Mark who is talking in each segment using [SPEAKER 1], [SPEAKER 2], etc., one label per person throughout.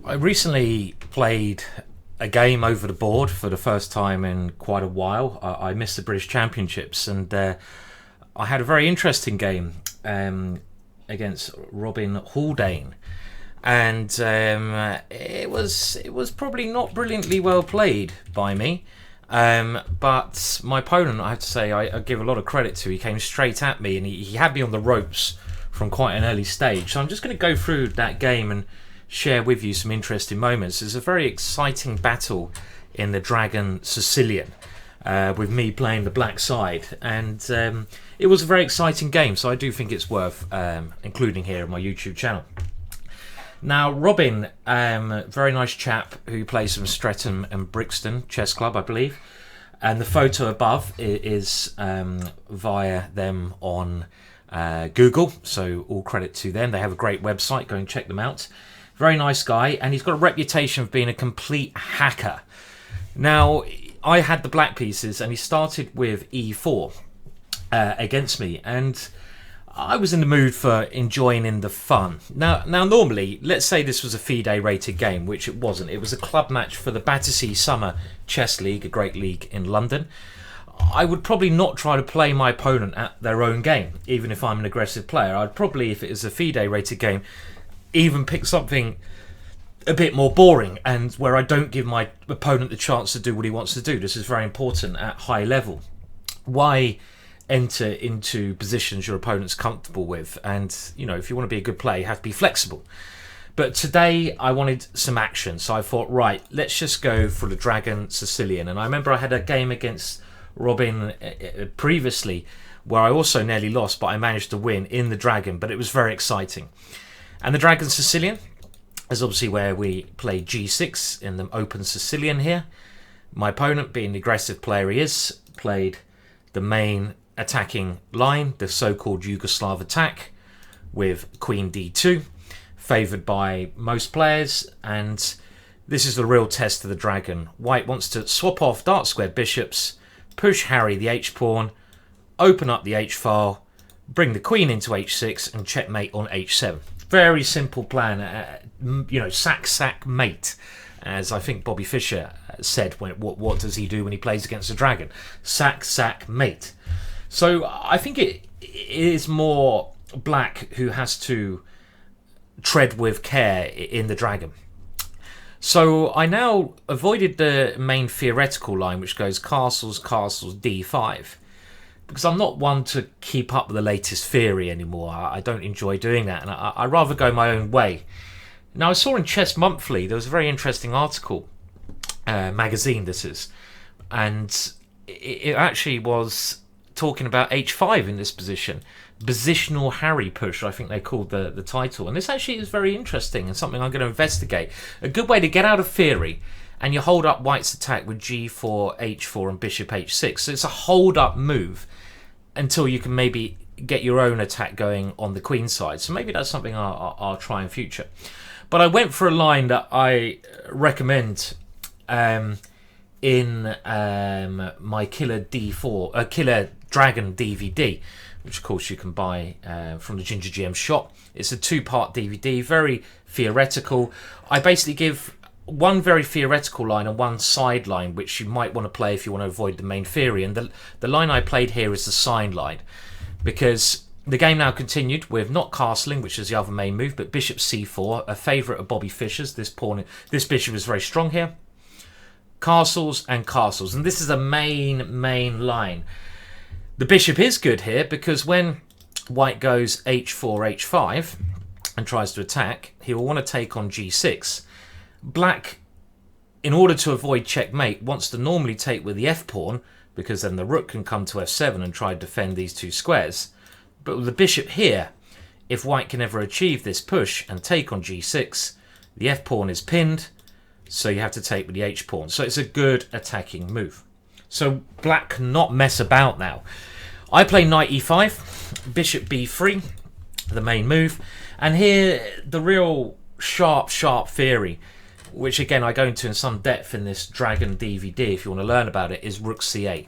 [SPEAKER 1] I recently played a game over the board for the first time in quite a while. I missed the British Championships, and I had a very interesting game against Robin Haldane, and it was probably not brilliantly well played by me. But my opponent, I have to say, I give a lot of credit to. He came straight at me, and he had me on the ropes from quite an early stage. So I'm just going to go through that game and share with you some interesting moments. There's a very exciting battle in the Dragon Sicilian, with me playing the black side, and it was a very exciting game, so I do think it's worth including here on my YouTube channel. Now, Robin, very nice chap who plays from Streatham and Brixton Chess Club, I believe, and the photo above is via them on Google, so all credit to them. They have a great website, go and check them out. Very nice guy, and he's got a reputation of being a complete hacker. Now, I had the black pieces, and he started with e4 against me, and I was in the mood for enjoying the fun. Now, normally, let's say this was a FIDE rated game, which it wasn't. It was a club match for the Battersea Summer Chess League, a great league in London. I would probably not try to play my opponent at their own game, even if I'm an aggressive player. I'd probably, if it is a FIDE rated game, even pick something a bit more boring and where I don't give my opponent the chance to do what he wants to do. This is very important at high level. Why enter into positions your opponent's comfortable with? And, you know, if you want to be a good player, you have to be flexible. But today I wanted some action, so I thought, right, let's just go for the Dragon Sicilian. And I remember I had a game against Robin previously where I also nearly lost, but I managed to win in the Dragon, but it was very exciting. And the Dragon Sicilian is obviously where we play g6 in the open Sicilian here. My opponent, being the aggressive player he is, played the main attacking line, the so-called Yugoslav attack, with Queen d2, favoured by most players, and this is the real test of the Dragon. White wants to swap off dark-squared bishops, push Harry the h-pawn, open up the h-file, bring the queen into h6, and checkmate on h7. Very simple plan, you know, sack, mate, as I think Bobby Fischer said. What does he do when he plays against a dragon? Sack, mate. So I think it is more black who has to tread with care in the dragon. So I now avoided the main theoretical line, which goes castles, d5. Because I'm not one to keep up with the latest theory anymore. I don't enjoy doing that, and I rather go my own way. Now, I saw in Chess Monthly, there was a very interesting article, magazine this is, and it actually was talking about h5 in this position. Positional Harry push, I think they called the title. And this actually is very interesting and something I'm going to investigate. A good way to get out of theory, and you hold up White's attack with g4, h4 and bishop h6. So it's a hold up move until you can maybe get your own attack going on the queen side. So maybe that's something I'll try in future. But I went for a line that I recommend in my Killer Dragon DVD, which of course you can buy from the GingerGM shop. It's a 2-part DVD, very theoretical. I basically give one very theoretical line and one side line, which you might want to play if you want to avoid the main theory. And the line I played here is the side line, because the game now continued with not castling, which is the other main move, but bishop c4, a favourite of Bobby Fischer's. This bishop is very strong here. Castles, and this is a main line. The bishop is good here because when White goes h4, h5 and tries to attack, he will want to take on g6. Black, in order to avoid checkmate, wants to normally take with the f-pawn, because then the rook can come to f7 and try to defend these two squares. But with the bishop here, if White can ever achieve this push and take on g6, the f-pawn is pinned, so you have to take with the h-pawn. So it's a good attacking move. So black cannot mess about now. I play knight e5, bishop b3, the main move, and here the real sharp theory, which again I go into in some depth in this Dragon DVD if you want to learn about it, is rook c8.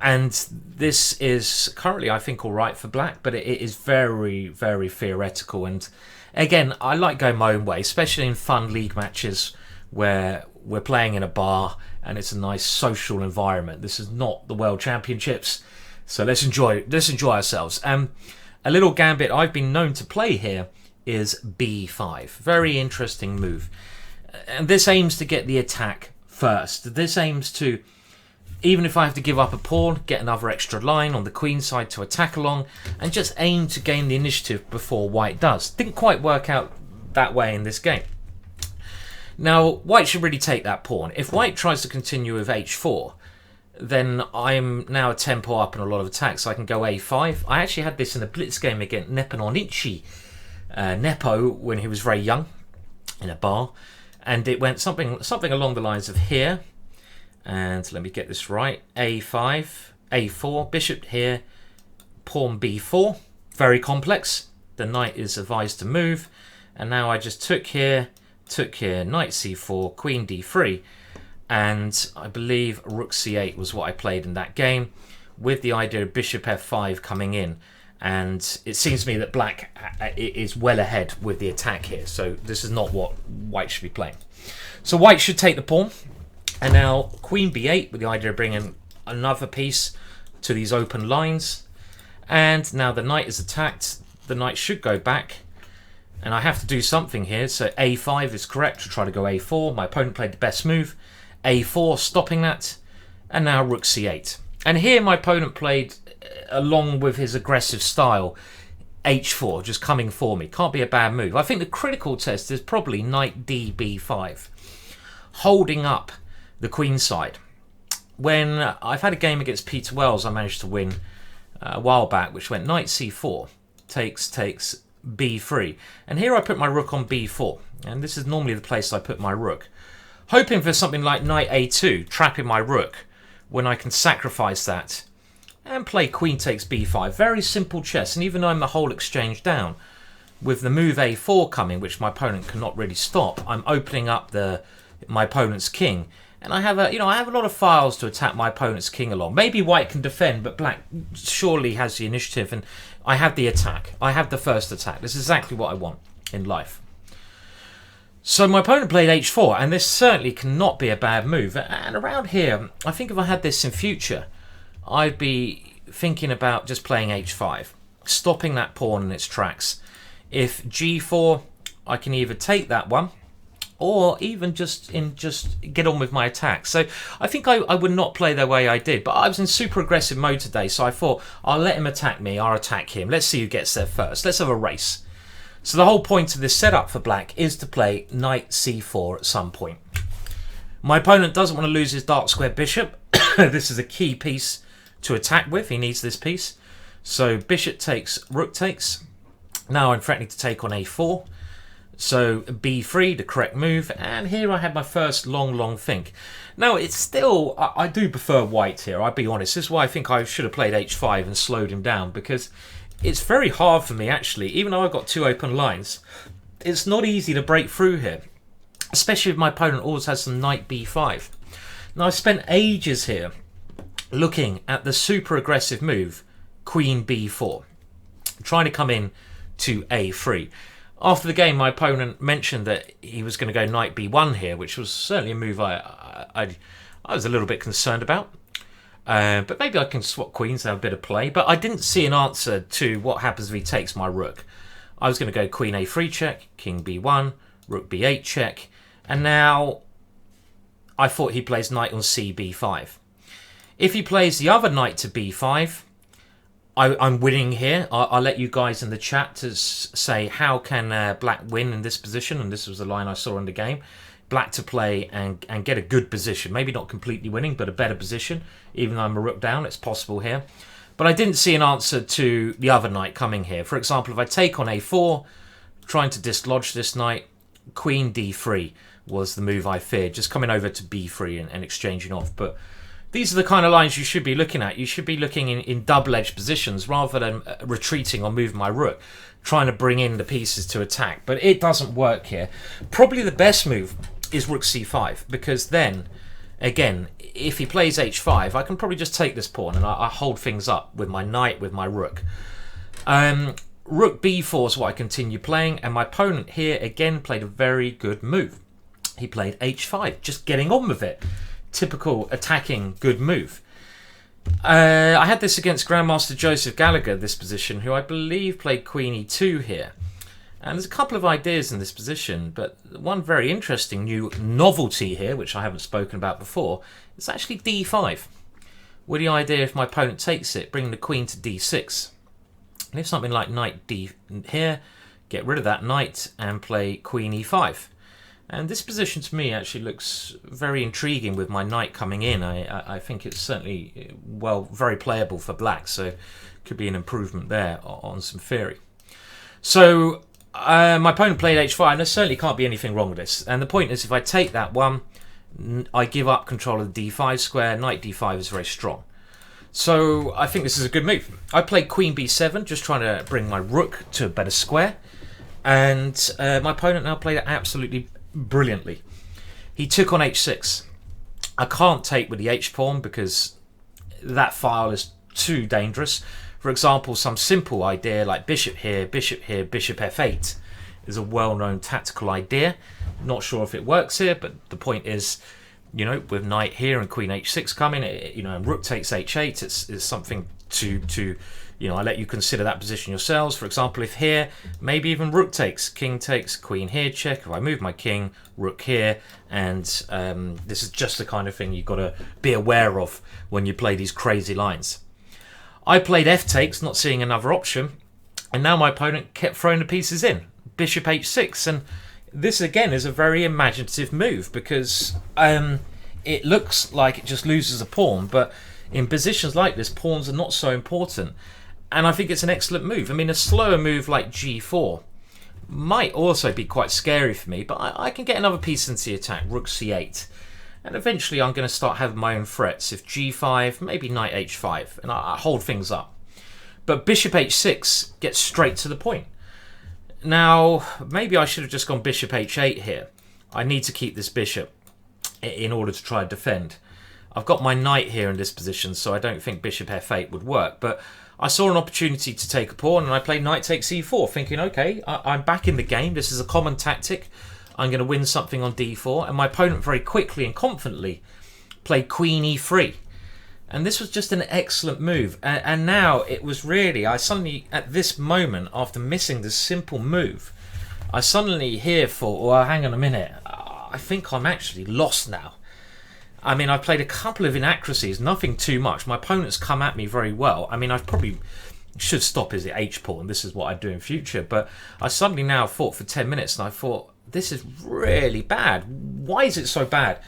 [SPEAKER 1] And this is currently, I think, all right for black, but it is very, very theoretical. And Again, I like going my own way, especially in fun league matches where we're playing in a bar and it's a nice social environment. This is not the World Championships, so let's enjoy ourselves. A little gambit I've been known to play here is B5. Very interesting move. And this aims to get the attack first. This aims to, even if I have to give up a pawn, get another extra line on the queen side to attack along, and just aim to gain the initiative before white does. Didn't quite work out that way in this game. Now, white should really take that pawn. If white tries to continue with h4, then I'm now a tempo up in a lot of attacks. So I can go a5. I actually had this in a blitz game against Nepo when he was very young in a bar, and it went something along the lines of here. And let me get this right. a5, a4, bishop here, pawn b4. Very complex. The knight is advised to move, and now I just took here, knight c4, queen d3, and I believe rook c8 was what I played in that game, with the idea of bishop f5 coming in. And it seems to me that black is well ahead with the attack here, so this is not what white should be playing. So white should take the pawn, and now queen b8 with the idea of bringing another piece to these open lines. And now the knight is attacked. The knight should go back, and I have to do something here. So a5 is correct to try to go a4. My opponent played the best move. a4 stopping that, and now rook c8. And here my opponent played, along with his aggressive style, h4, just coming for me. Can't be a bad move. I think the critical test is probably knight db5, holding up the queen side. When I've had a game against Peter Wells, I managed to win a while back, which went knight c4, takes b3, and here I put my rook on b4, and this is normally the place I put my rook, hoping for something like knight a2, trapping my rook, when I can sacrifice that and play queen takes b5. Very simple chess, and even though I'm the whole exchange down, with the move a4 coming, which my opponent cannot really stop, I'm opening up my opponent's king. And I have a lot of files to attack my opponent's king along. Maybe white can defend, but black surely has the initiative, and I have the attack. I have the first attack. This is exactly what I want in life. So my opponent played h4, and this certainly cannot be a bad move. And around here, I think if I had this in future, I'd be thinking about just playing h5, stopping that pawn in its tracks. If g4, I can either take that one, or even just get on with my attack. So I think I would not play the way I did, but I was in super aggressive mode today, so I thought I'll let him attack me, I'll attack him. Let's see who gets there first. Let's have a race. So the whole point of this setup for black is to play knight c4 at some point. My opponent doesn't want to lose his dark square bishop. This is a key piece to attack with. He needs this piece. So bishop takes, rook takes. Now I'm threatening to take on a4. So b3, the correct move, and here I had my first long think. Now it's still, I do prefer white here, I'll be honest. This is why I think I should have played h5 and slowed him down, because it's very hard for me actually, even though I've got two open lines. It's not easy to break through here, especially if my opponent always has some knight b5. Now I spent ages here looking at the super aggressive move, queen b4, trying to come in to a3. After the game, my opponent mentioned that he was going to go knight b1 here, which was certainly a move I was a little bit concerned about. But maybe I can swap queens and have a bit of play. But I didn't see an answer to what happens if he takes my rook. I was going to go queen a3 check, king b1, rook b8 check. And now I thought he plays knight on cb5. If he plays the other knight to b5, I'm winning here. I'll let you guys in the chat to say how can black win in this position, and this was the line I saw in the game. Black to play and get a good position, maybe not completely winning, but a better position. Even though I'm a rook down, it's possible here. But I didn't see an answer to the other knight coming here. For example, if I take on a4, trying to dislodge this knight, queen d3 was the move I feared, just coming over to b3 and exchanging off. But these are the kind of lines you should be looking at. You should be looking in double-edged positions rather than retreating or moving my rook, trying to bring in the pieces to attack. But it doesn't work here. Probably the best move is rook c5, because then, again, if he plays h5, I can probably just take this pawn and I hold things up with my knight, with my rook. rook b4 is what I continue playing, and my opponent here again played a very good move. He played h5, just getting on with it. Typical attacking good move. I had this against Grandmaster Joseph Gallagher, this position, who I believe played Queen e2 here. And there's a couple of ideas in this position, but one very interesting new novelty here, which I haven't spoken about before, is actually d5. With the idea, if my opponent takes it, bring the queen to d6. And if something like knight d here, get rid of that knight and play queen e5. And this position to me actually looks very intriguing with my knight coming in. I think it's certainly, well, very playable for black, so could be an improvement there on some theory. So my opponent played h5, and there certainly can't be anything wrong with this. And the point is, if I take that one, I give up control of the d5 square. Knight d5 is very strong. So I think this is a good move. I played queen b7, just trying to bring my rook to a better square. And my opponent now played it absolutely brilliantly. He took on h6. I can't take with the h-pawn because that file is too dangerous. For example, some simple idea like bishop here, bishop f8 is a well-known tactical idea. Not sure if it works here, but the point is, you know, with knight here and queen h6 coming, you know, and rook takes h8, it's something to you know, I let you consider that position yourselves. For example, if here, maybe even rook takes, king takes, queen here, check. If I move my king, rook here, and this is just the kind of thing you've got to be aware of when you play these crazy lines. I played f takes, not seeing another option, and now my opponent kept throwing the pieces in. Bishop h6, and this again is a very imaginative move because it looks like it just loses a pawn, but in positions like this, pawns are not so important. And I think it's an excellent move. I mean, a slower move like g4 might also be quite scary for me, but I can get another piece into the attack, rook c8. And eventually I'm going to start having my own threats. If g5, maybe knight h5, and I hold things up. But bishop h6 gets straight to the point. Now, maybe I should have just gone bishop h8 here. I need to keep this bishop in order to try to defend. I've got my knight here in this position, so I don't think bishop f8 would work. But I saw an opportunity to take a pawn, and I played knight takes e4, thinking, okay, I'm back in the game. This is a common tactic. I'm going to win something on d4. And my opponent very quickly and confidently played queen e3. And this was just an excellent move. And now it was really, I suddenly, at this moment, after missing this simple move, I suddenly here thought, well, hang on a minute. I think I'm actually lost now. I mean, I've played a couple of inaccuracies, nothing too much. My opponent's come at me very well. I mean, I probably should stop his h-pawn. This is what I do in future. But I suddenly now fought for 10 minutes and I thought, this is really bad. Why is it so bad?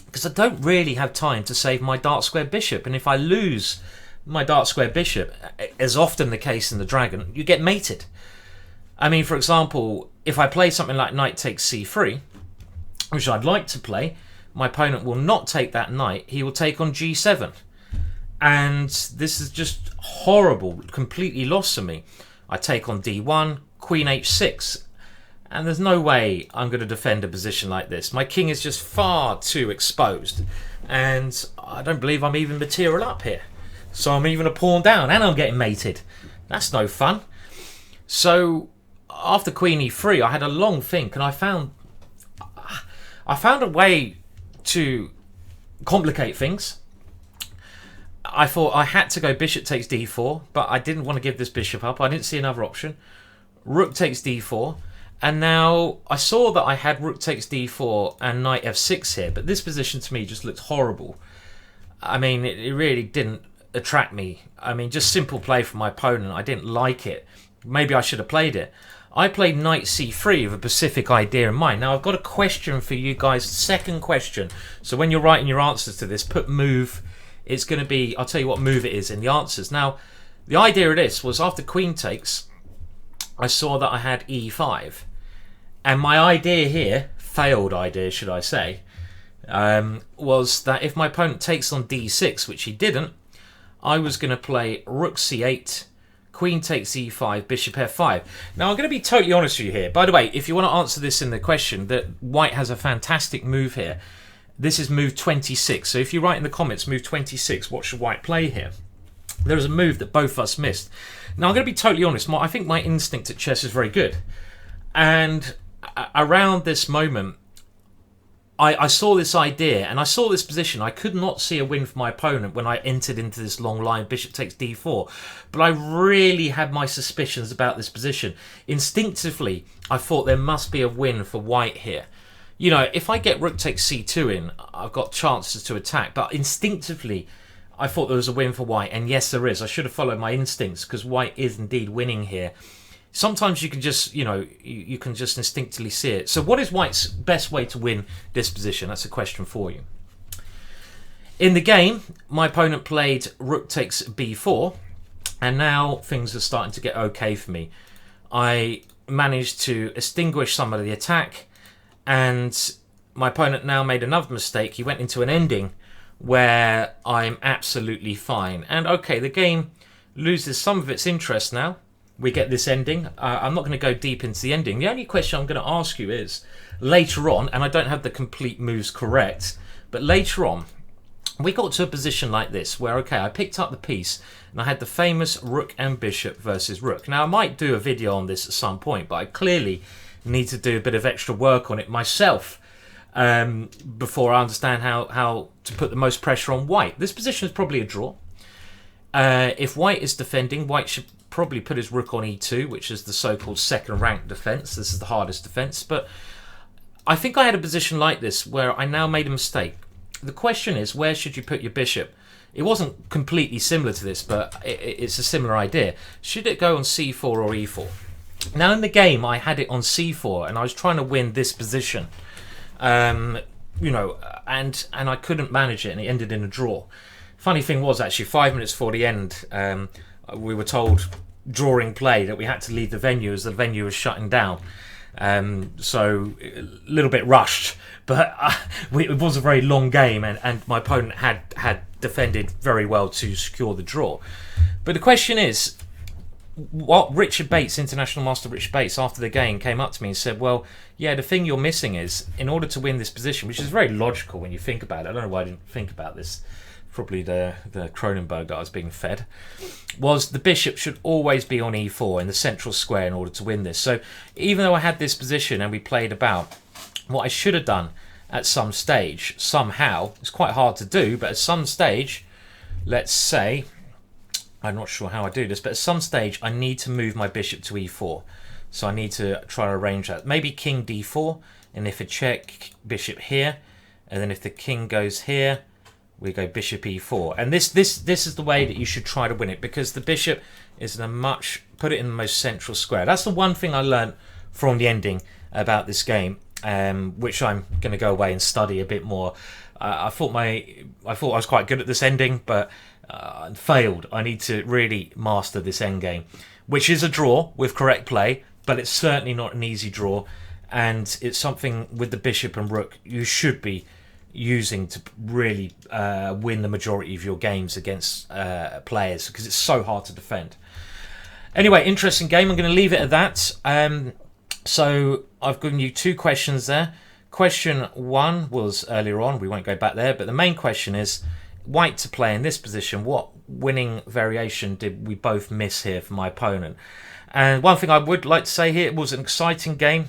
[SPEAKER 1] Because I don't really have time to save my dark square bishop. And if I lose my dark square bishop, as often the case in the dragon, you get mated. I mean, for example, if I play something like knight takes c3, which I'd like to play, my opponent will not take that knight. He will take on g7. And this is just horrible, completely lost to me. I take on d1, queen h6. And there's no way I'm going to defend a position like this. My king is just far too exposed. And I don't believe I'm even material up here. So I'm even a pawn down and I'm getting mated. That's no fun. So after queen e3, I had a long think and I found a way to complicate things. I thought I had to go bishop takes d4, but I didn't want to give this bishop up. I didn't see another option. Rook takes d4, and now I saw that I had rook takes d4 and knight f6 here, but this position to me just looked horrible. I mean, it really didn't attract me. I mean, just simple play from my opponent. I didn't like it. Maybe I should have played it. I played knight c3 with a specific idea in mind. Now, I've got a question for you guys, second question. So when you're writing your answers to this, put move. It's going to be, I'll tell you what move it is in the answers. Now, the idea of this was after queen takes, I saw that I had e5. And my idea here, failed idea should I say, was that if my opponent takes on d6, which he didn't, I was going to play rook c8, queen takes e5, bishop f5. Now, I'm going to be totally honest with you here. By the way, if you want to answer this in the question, that white has a fantastic move here. This is move 26. So if you write in the comments, move 26, what should white play here? there was a move that both of us missed. Now, I'm going to be totally honest. I think my instinct at chess is very good. And around this moment, I saw this idea and I saw this position. I could not see a win for my opponent when I entered into this long line, bishop takes d4. But I really had my suspicions about this position. Instinctively, I thought there must be a win for white here. You know, if I get rook takes c2 in, I've got chances to attack. But instinctively, I thought there was a win for white. And yes, there is. I should have followed my instincts because white is indeed winning here. Sometimes you can just, you know, you can just instinctively see it. So what is white's best way to win this position? That's a question for you. In the game, my opponent played rook takes b4, and now things are starting to get okay for me. I managed to extinguish some of the attack, and my opponent now made another mistake. He went into an ending where I'm absolutely fine. And okay, the game loses some of its interest now. We get this ending. I'm not going to go deep into the ending. The only question I'm going to ask you is, later on, and I don't have the complete moves correct, but later on, we got to a position like this, where, okay, I picked up the piece, and I had the famous rook and bishop versus rook. Now, I might do a video on this at some point, but I clearly need to do a bit of extra work on it myself before I understand how to put the most pressure on white. This position is probably a draw. If white is defending, white should probably put his rook on e2, which is the so-called second rank defense. This is the hardest defense, but I think I had a position like this where I now made a mistake. The question is, where should you put your bishop? It wasn't completely similar to this, but it's a similar idea. Should it go on c4 or e4? Now in the game I had it on c4 and I was trying to win this position, you know, and I couldn't manage it and it ended in a draw. Funny thing was, actually 5 minutes before the end, we were told during play that we had to leave the venue as the venue was shutting down. So a little bit rushed, but it was a very long game, and my opponent had defended very well to secure the draw. But the question is, what Richard Bates, International Master Richard Bates, after the game came up to me and said, well, yeah, the thing you're missing is, in order to win this position, which is very logical when you think about it, I don't know why I didn't think about this, probably the Cronenberg that I was being fed, was the bishop should always be on e4 in the central square in order to win this. So even though I had this position and we played about, what I should have done at some stage, somehow, it's quite hard to do, but at some stage, let's say, I'm not sure how I do this, but at some stage I need to move my bishop to e4. So I need to try to arrange that. Maybe king d4, and if a check, bishop here, and then if the king goes here, we go bishop e4, and this is the way that you should try to win it, because the bishop is in a put it in the most central square. That's the one thing I learned from the ending about this game, which I'm going to go away and study a bit more. I thought I was quite good at this ending, but failed. I need to really master this endgame, which is a draw with correct play, but it's certainly not an easy draw, and it's something with the bishop and rook you should be using to really win the majority of your games against players, because it's so hard to defend. Anyway, interesting game. I'm going to leave it at that. So I've given you two questions there. Question one was earlier on. We won't go back there, but the main question is, white to play in this position, what winning variation did we both miss here for my opponent? And one thing I would like to say here, it was an exciting game.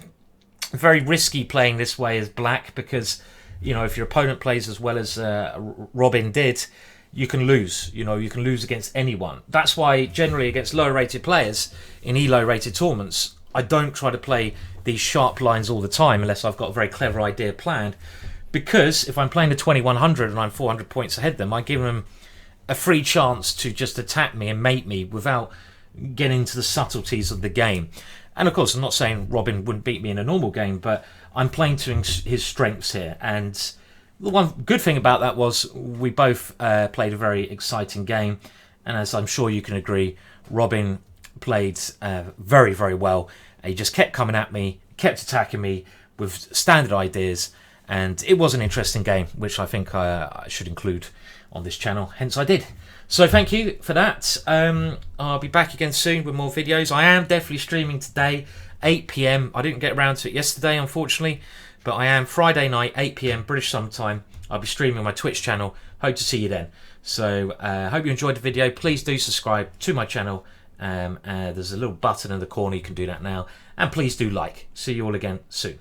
[SPEAKER 1] Very risky playing this way as black, because you know, if your opponent plays as well as Robin did, you can lose. You know, you can lose against anyone. That's why generally against lower rated players in ELO rated tournaments, I don't try to play these sharp lines all the time unless I've got a very clever idea planned. Because if I'm playing the 2100 and I'm 400 points ahead of them, I give them a free chance to just attack me and mate me without getting into the subtleties of the game. And of course, I'm not saying Robin wouldn't beat me in a normal game, but I'm playing to his strengths here. And the one good thing about that was we both played a very exciting game. And as I'm sure you can agree, Robin played very, very well. He just kept coming at me, kept attacking me with standard ideas. And it was an interesting game, which I think I should include on this channel. Hence I did. So thank you for that. I'll be back again soon with more videos. I am definitely streaming today, 8 PM. I didn't get around to it yesterday, unfortunately, but I am Friday night, 8 PM British Summer Time. I'll be streaming my Twitch channel. Hope to see you then. So I hope you enjoyed the video. Please do subscribe to my channel. There's a little button in the corner, you can do that now. And please do like. See you all again soon.